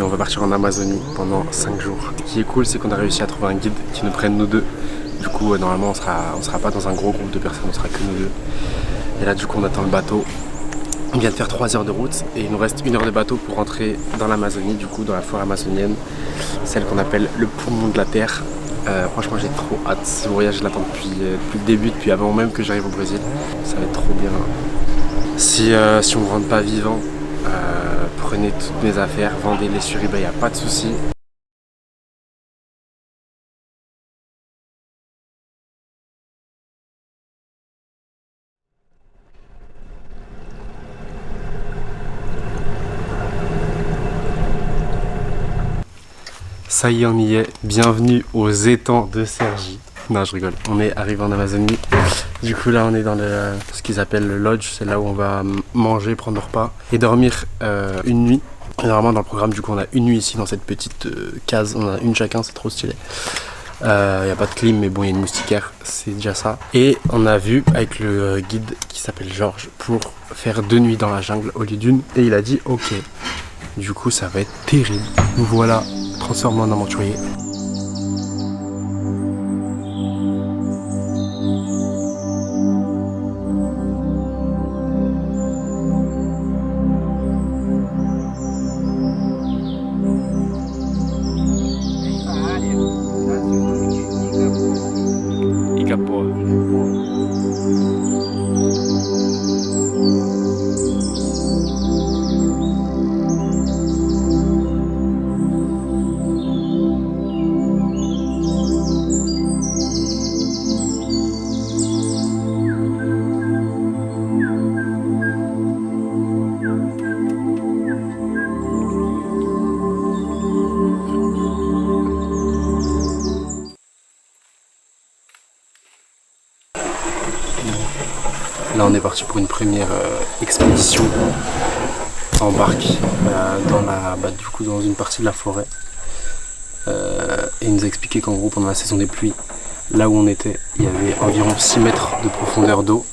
et on va partir en Amazonie pendant 5 jours. Ce qui est cool, c'est qu'on a réussi à trouver un guide qui nous prenne nous deux. Du coup, normalement, on sera pas dans un gros groupe de personnes, on sera que nous deux. Et là, du coup, on attend le bateau. On vient de faire 3 heures de route et il nous reste 1 heure de bateau pour rentrer dans l'Amazonie, du coup, dans la forêt amazonienne, celle qu'on appelle le poumon de la Terre. Franchement, j'ai trop hâte. Ce voyage, je l'attends depuis le début, depuis avant même que j'arrive au Brésil. Ça va être trop bien. Si on ne rentre pas vivant, prenez toutes mes affaires, vendez-les sur eBay, il n'y a pas de souci. Ça y est, on y est. Bienvenue aux étangs de Cergy. Non, je rigole. On est arrivé en Amazonie. Du coup, là, on est dans ce qu'ils appellent le lodge. C'est là où on va manger, prendre le repas et dormir une nuit. Et normalement, dans le programme, du coup, on a une nuit ici dans cette petite case. On a une chacun, c'est trop stylé. Il n'y a pas de clim, mais bon, il y a une moustiquaire, c'est déjà ça. Et on a vu avec le guide qui s'appelle Georges pour faire 2 nuits dans la jungle au lieu d'une. Et il a dit ok. Du coup, ça va être terrible. Nous voilà transformés en aventuriers. Là on est parti pour une première expédition en barque dans une partie de la forêt. Et il nous a expliqué qu'en gros pendant la saison des pluies, là où on était, il y avait environ 6 mètres de profondeur d'eau,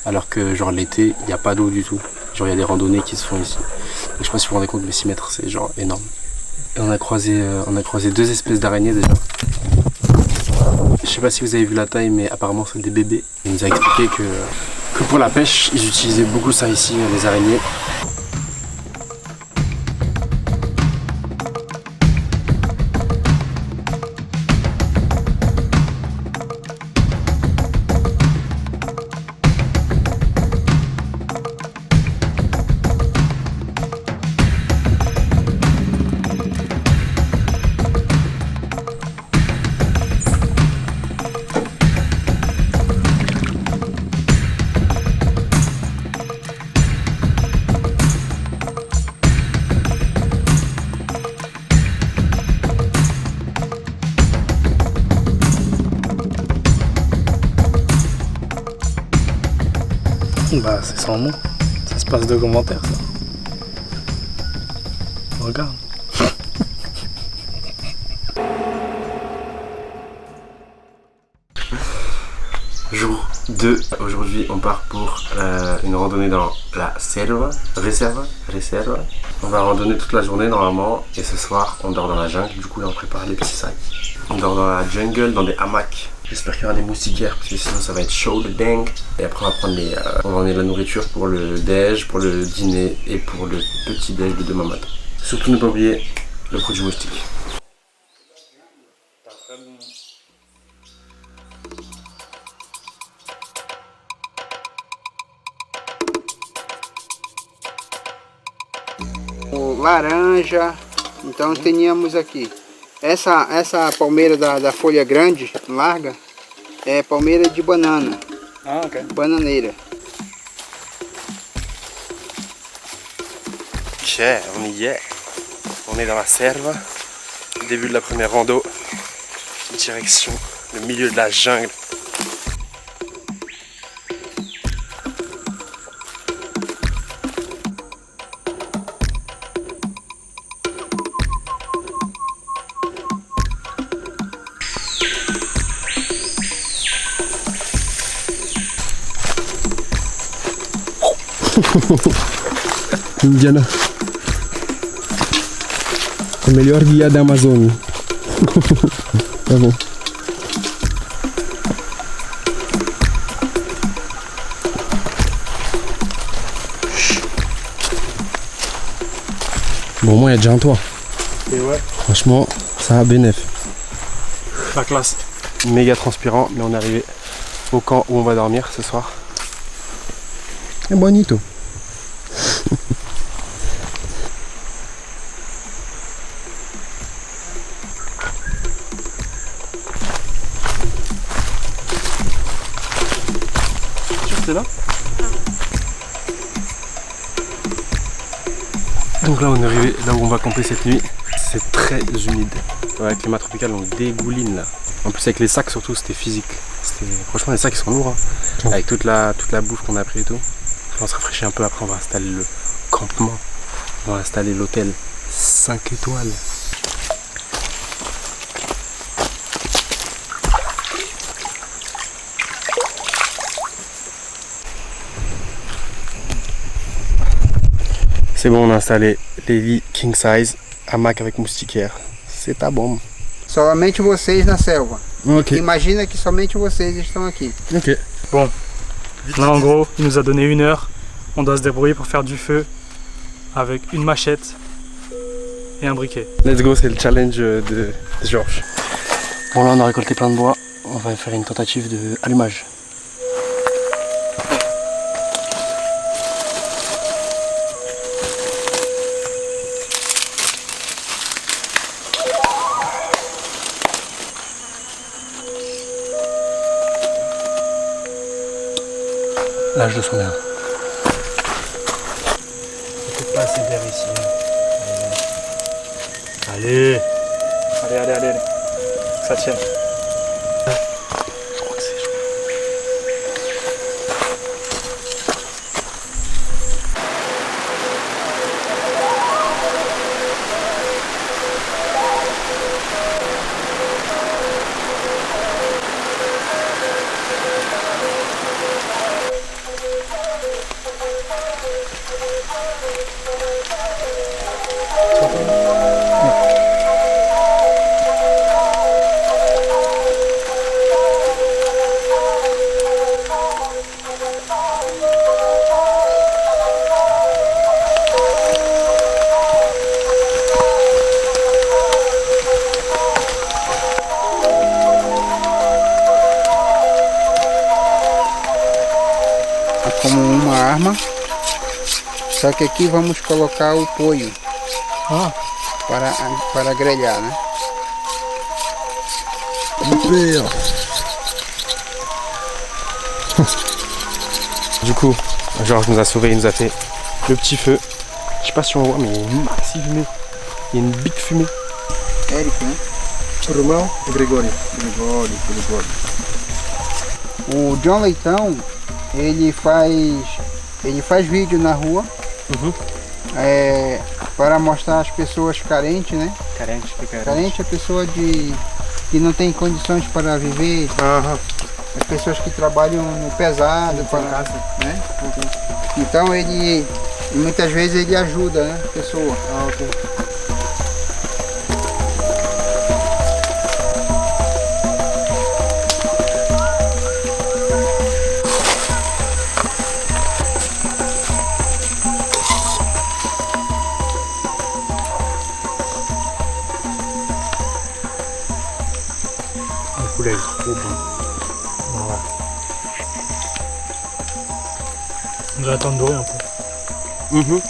alors que genre l'été, il n'y a pas d'eau du tout. Genre il y a des randonnées qui se font ici. Donc, je sais pas si vous vous rendez compte, mais 6 mètres c'est genre énorme. Et on a croisé 2 espèces d'araignées déjà. Je sais pas si vous avez vu la taille, mais apparemment c'est des bébés. Il nous a expliqué que pour la pêche, ils utilisaient beaucoup ça ici, les araignées. Bah c'est sans nom, ça se passe de commentaires ça. Regarde. Jour 2, aujourd'hui on part pour une randonnée dans la réserve. On va randonner toute la journée normalement et ce soir on dort dans la jungle, du coup là on prépare les petits sacs. On dort dans la jungle, dans des hamacs. J'espère qu'il y aura des moustiquaires parce que sinon ça va être chaud le dingue. Et après on va emmener de la nourriture pour le déj, pour le dîner et pour le petit déj de demain matin. Surtout ne pas oublier le produit moustique. O laranja, então teníamos aqui. Essa palmeira da folha grande, larga, é palmeira de banana. Ah, ok. Bananeira. Ok, on y est. On est dans la serve. Début de la première rando. Direction le milieu de la jungle. Indiana. O melhor guia da Amazônia. Tá bom. Bon, moi, il y a déjà un toit. Et ouais, Franchement, ça a bénéf. la classe. Méga transpirant, mais on est arrivé au camp où on va dormir ce soir. Et bonito. C'est là. Donc là on est arrivé là où on va camper cette nuit. C'est très humide. Ouais, le climat tropical on dégouline là. En plus avec les sacs surtout c'était physique. Franchement les sacs ils sont lourds hein. Ouais. Avec toute la bouffe qu'on a pris et tout. On se rafraîchit un peu, après on va installer le campement. On va installer l'hôtel 5 étoiles. C'est bon, on a installé les lits king size, hamac avec moustiquaire. C'est ta bombe. Somente vocês na selva. Ok. Imagina que somente vocês estão aqui. Ok. Bon, là en gros, il nous a donné 1 heure. On doit se débrouiller pour faire du feu avec une machette et un briquet. Let's go, c'est le challenge de Georges. Bon là on a récolté plein de bois. On va faire une tentative de allumage. L'âge de son mère. Peut-être pas assez d'air ici. Allez. Allez. Que ça tienne. Je crois que c'est chaud. Como uma arma, só que aqui vamos colocar o pollo para grelhar, né? Du coup, Georges nous a sauvé, il nous a fait le petit feu. Je sais pas si on voit, mais il y a une maxi fumée. Il y a une big fumée. Eric, né? Romão e Gregório. Gregório. O John Leitão, ele faz vídeo na rua para mostrar as pessoas carentes, né? Carente é a pessoa que não tem condições para viver, as pessoas que trabalham no pesado, né? Então ele muitas vezes ele ajuda, né, a pessoa. Le poulet est trop bon. Voilà. On doit tandoori un peu.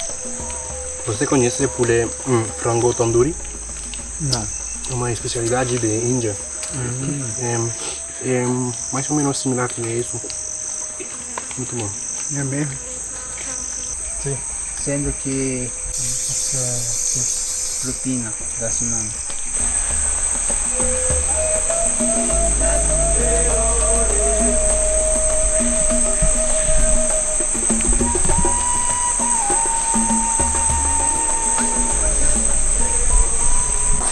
Você conhece poulet frango tandoori? Não. É uma especialidade de Índia. É mais ou menos similar que isso. Muito bom. É mesmo? Sim. Sendo que propina da semana.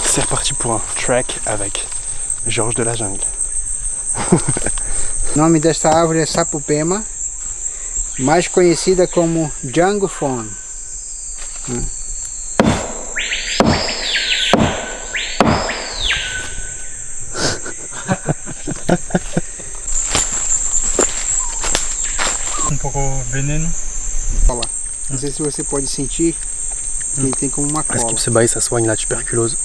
C'est reparti pour un trek avec Georges de la Jungle. O nome desta árvore é sapupema, mais conhecida como Jungle Phone. pouco veneno. Olha lá. Não sei se você pode sentir que ele tem como uma Parce cola. que ce bail, ça soigne la tuberculose.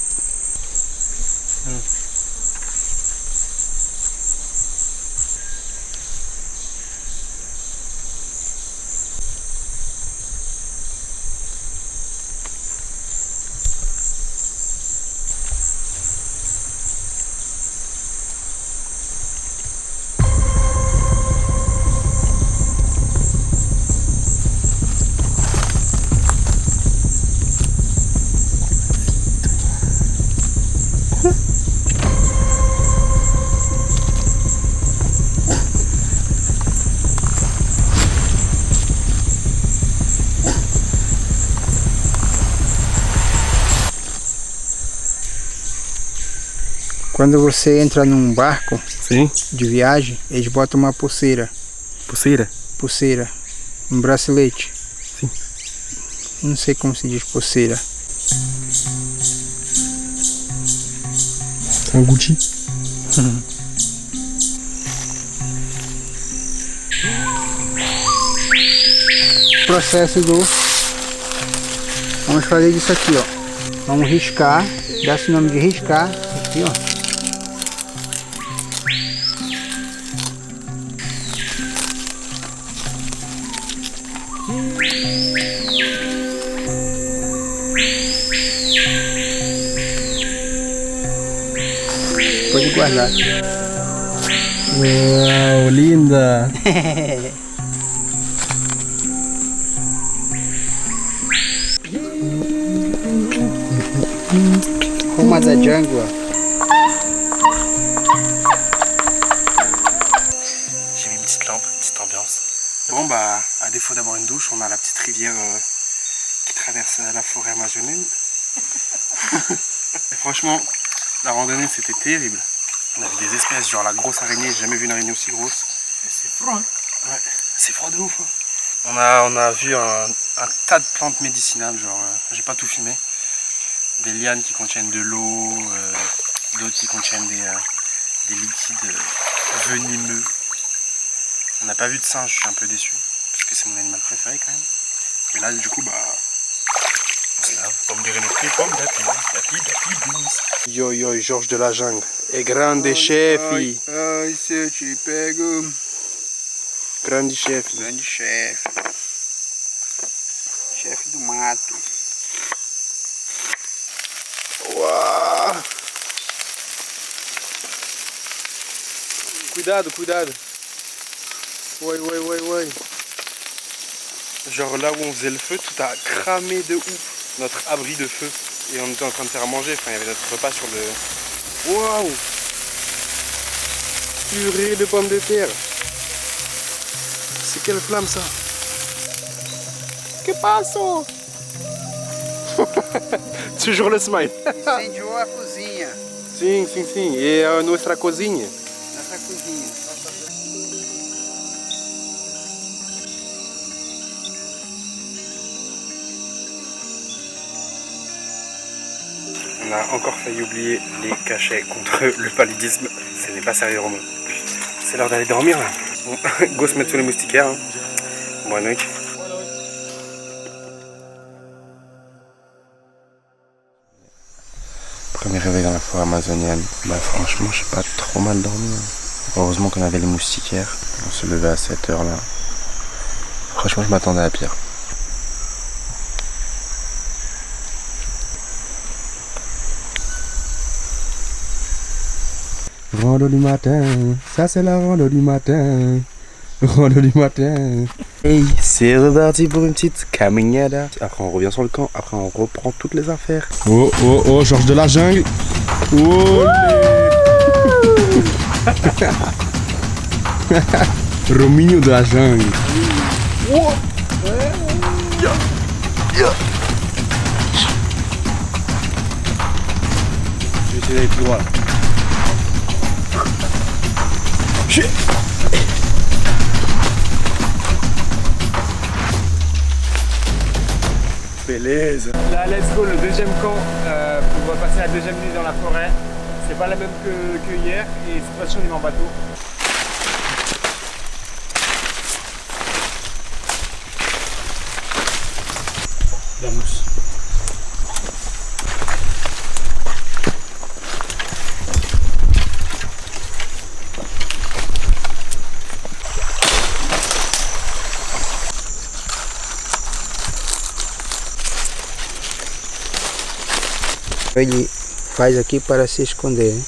Quando você entra num barco Sim. de viagem, eles botam uma pulseira. Pulseira? Pulseira. Um bracelete. Sim. Não sei como se diz pulseira. C'est un Gucci. Processo do... Vamos fazer isso aqui, ó. Vamos riscar. Dá-se o nome de riscar. Aqui, ó. Pode guardar. Uau, linda! Roma da Jungle. J'ai mis une petite lampe, une petite ambiance. Bon bah, à défaut d'avoir une douche, on a la petite rivière qui traverse la forêt amazonienne. Et franchement, la randonnée c'était terrible. On avait des espèces, genre la grosse araignée, j'ai jamais vu une araignée aussi grosse. C'est froid. Hein? Ouais, c'est froid de ouf. Hein. On a vu un tas de plantes médicinales, genre, j'ai pas tout filmé. Des lianes qui contiennent de l'eau, d'autres qui contiennent des liquides venimeux. On n'a pas vu de singe, je suis un peu déçu, parce que c'est mon animal préféré quand même. Et là, du coup, bah, on se lave. Pomme de renouté, pomme d'api douce. Yo yo, Georges de la Jungle. Et grande chefe. Ai, se eu te pego. Grande chefe. Grande chefe. Chefe do mato. Uau. Cuidado, cuidado. Ouais. Genre là où on faisait le feu, tout a cramé de ouf. Notre abri de feu. Et on était en train de faire à manger. Enfin, il y avait notre repas sur le... Waouh! Purée de pommes de terre. C'est quelle flamme ça? Que passo? Toujours le smile. Incendiou a cozinha. Sim. E a nossa cozinha. Nossa cozinha. On a encore failli oublier les cachets contre le paludisme. Ce n'est pas sérieux, Romain. C'est l'heure d'aller dormir là. Bon, go se mettre sous les moustiquaires. Hein. Bonne nuit. Premier réveil dans la forêt amazonienne. Bah franchement, j'ai pas trop mal dormi. Heureusement qu'on avait les moustiquaires. On se levait à cette heure là. Franchement, je m'attendais à pire. Rando du matin, ça c'est la rando du matin. Rando du matin. Hey, c'est reparti pour une petite caminada. Après on revient sur le camp, après on reprend toutes les affaires. Oh, Georges de la Jungle. Oh Rominho de la Jungle. Oh. Je vais essayer d'aller plus droit là. Beleza. Là, let's go, le deuxième camp. On va passer la deuxième nuit dans la forêt. C'est pas la même que hier et cette fois-ci on est en bateau. La mousse. Ele faz aqui para se esconder, né?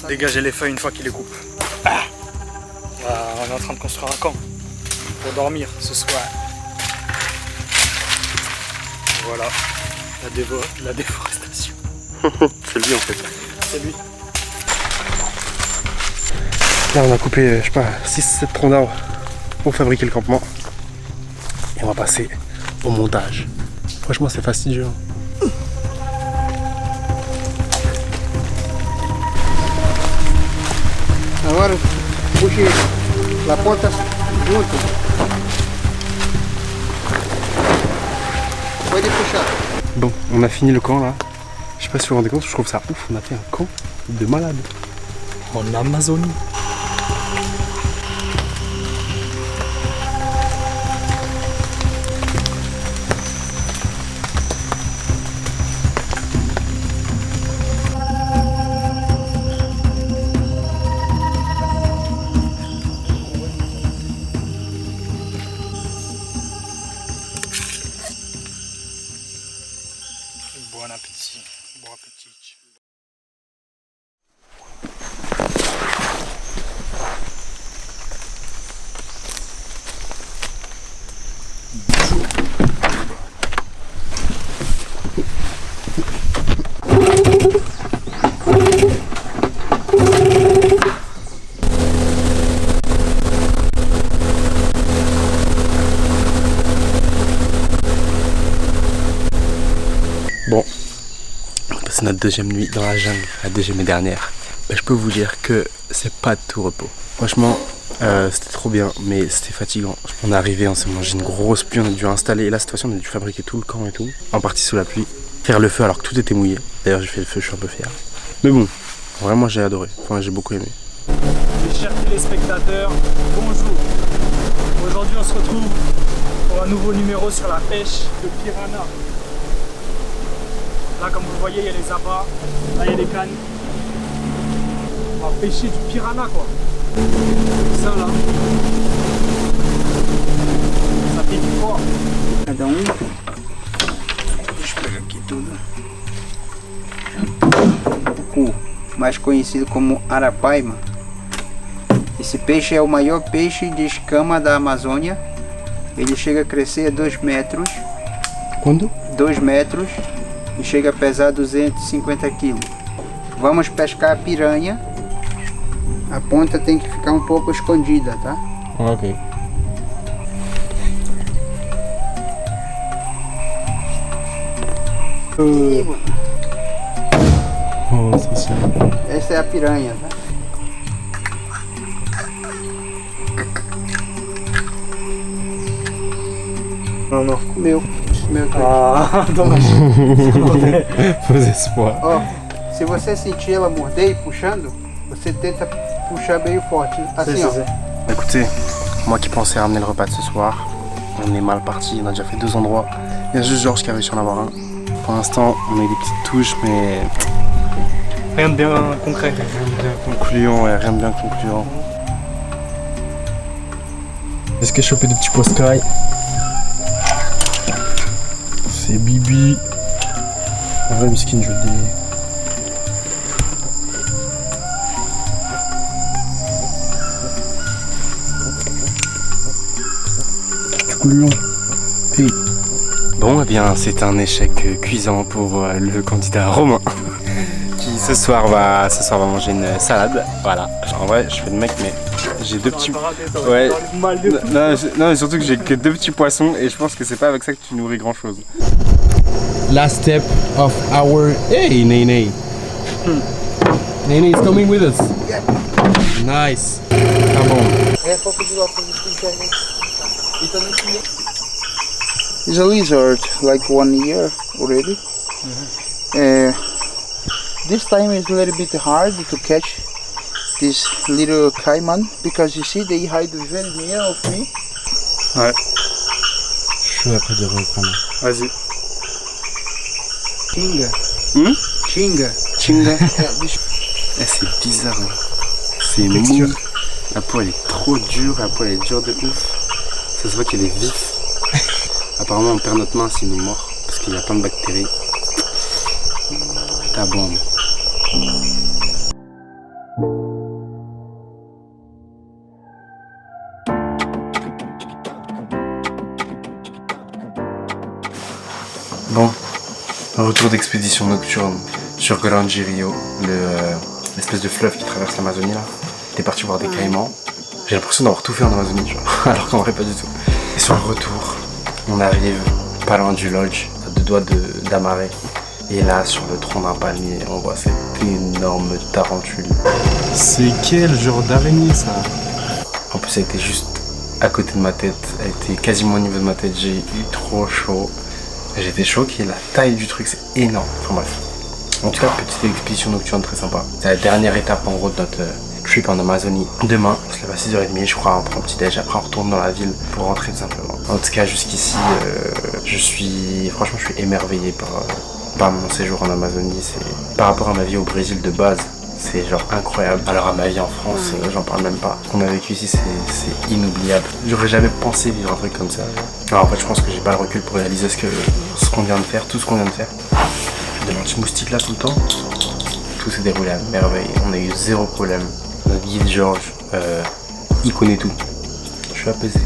Dégager les feuilles une fois qu'il les coupe. Ah, on est en train de construire un camp pour dormir ce soir. Voilà, la déforestation. C'est lui en fait. C'est lui. Là on a coupé, je sais pas, 6-7 troncs d'arbres pour fabriquer le campement. Et on va passer au montage. Franchement c'est fastidieux. Agora puxe a ponta junto. Pode puxar. Bon, on a fini le camp là. Je sais pas si vous vous rendez compte, je trouve ça ouf, on a fait un camp de malade. En Amazonie. Bon appétit. Bon appétit. Bon, on va passer notre deuxième nuit dans la jungle, la deuxième et dernière. Je peux vous dire que c'est pas de tout repos. Franchement, c'était trop bien, mais c'était fatigant. On est arrivé, on s'est mangé une grosse pluie, on a dû installer. Et là, cette fois-ci, on a dû fabriquer tout le camp et tout, en partie sous la pluie. Faire le feu alors que tout était mouillé. D'ailleurs, j'ai fait le feu, je suis un peu fier. Mais bon, vraiment, j'ai adoré. Enfin, j'ai beaucoup aimé. Mes chers téléspectateurs, bonjour. Aujourd'hui, on se retrouve pour un nouveau numéro sur la pêche de piranha. Là, comme vous le voyez, il y a les appâts, là, il y a les cannes. On va pêcher du piranha, quoi. Ça, là, ça pique fort. Cada deixa eu pegar aqui tudo. O mais conhecido como arapaima. Esse peixe é o maior peixe de escama da Amazônia. Ele chega a crescer a 2 metros. Quando? 2 metros e chega a pesar 250 kg. Vamos pescar a piranha. A ponta tem que ficar um pouco escondida, tá? Ok. Nossa senhora. Essa é a piranha, tá? Não. Comeu tá Ah, dommage. Faux espoir. Ó, se você sentir ela morder e puxando, você tenta puxar meio forte, assim ó. Écoutez, moi qui pensais ramener le repas de ce soir, on est mal parti, on a déjà fait 2 endroits. Il y a juste Georges qui a réussi à en avoir un. Pour l'instant, on a eu des petites touches, mais Rien de bien concret. rien de bien concluant, ouais, rien de bien concluant. Est-ce qu'il a chopé des petits poiscailles? C'est Bibi. Un vrai miskin, je le dis. Bon, eh bien, c'est un échec cuisant pour le candidat Romain qui ce soir va manger une salade. Voilà. En vrai, je fais le mec, mais j'ai 2 petits... Ouais. Non, mais surtout que j'ai que 2 petits poissons et je pense que c'est pas avec ça que tu nourris grand chose. Last step of our... Hey, Nene! Nene is coming with us. Yeah. Nice. Ah bon. It's a lizard, like 1 year already. This time is a little bit hard to catch this little caiman because you see they hide very near of me. Ouais. Je suis après de reprendre. Vas-y. Chinga. Chinga. Chinga. Eh, c'est bizarre. Hein. C'est mou. La peau elle est trop dure, la peau elle est dure de ouf. Ça se voit qu'elle est vif. Apparemment on perd notre main s'il nous mord parce qu'il y a plein de bactéries. Ta bombe. Bon, un retour d'expédition nocturne sur Grande Rio, l'espèce de fleuve qui traverse l'Amazonie là. T'es parti voir des caïmans. J'ai l'impression d'avoir tout fait en Amazonie, tu vois, alors qu'en vrai pas du tout. Et sur le retour, on arrive pas loin du lodge, à 2 doigts d'amarrer. Et là, sur le tronc d'un palmier, on voit cette énorme tarentule. C'est quel genre d'araignée ça? En plus, elle était juste à côté de ma tête. Elle était quasiment au niveau de ma tête. J'ai eu trop chaud. J'étais choqué. La taille du truc, c'est énorme. Enfin bref. En tout cas, petite expédition nocturne très sympa. C'est la dernière étape en gros de notre trip en Amazonie. Demain, on se lève à 6h30, je crois, on prend un petit déj. Après, on retourne dans la ville pour rentrer tout simplement. En tout cas, jusqu'ici, franchement, je suis émerveillé par mon séjour en Amazonie. C'est par rapport à ma vie au Brésil de base. C'est genre incroyable. Alors à ma vie en France, j'en parle même pas. Ce qu'on a vécu ici, c'est inoubliable. J'aurais jamais pensé vivre un truc comme ça. Alors en fait, je pense que j'ai pas le recul pour réaliser ce qu'on vient de faire, tout ce qu'on vient de faire. De l'anti-moustique là tout le temps. Tout s'est déroulé à merveille. On a eu 0 problème. Notre guide Georges, il connaît tout. Je suis apaisé.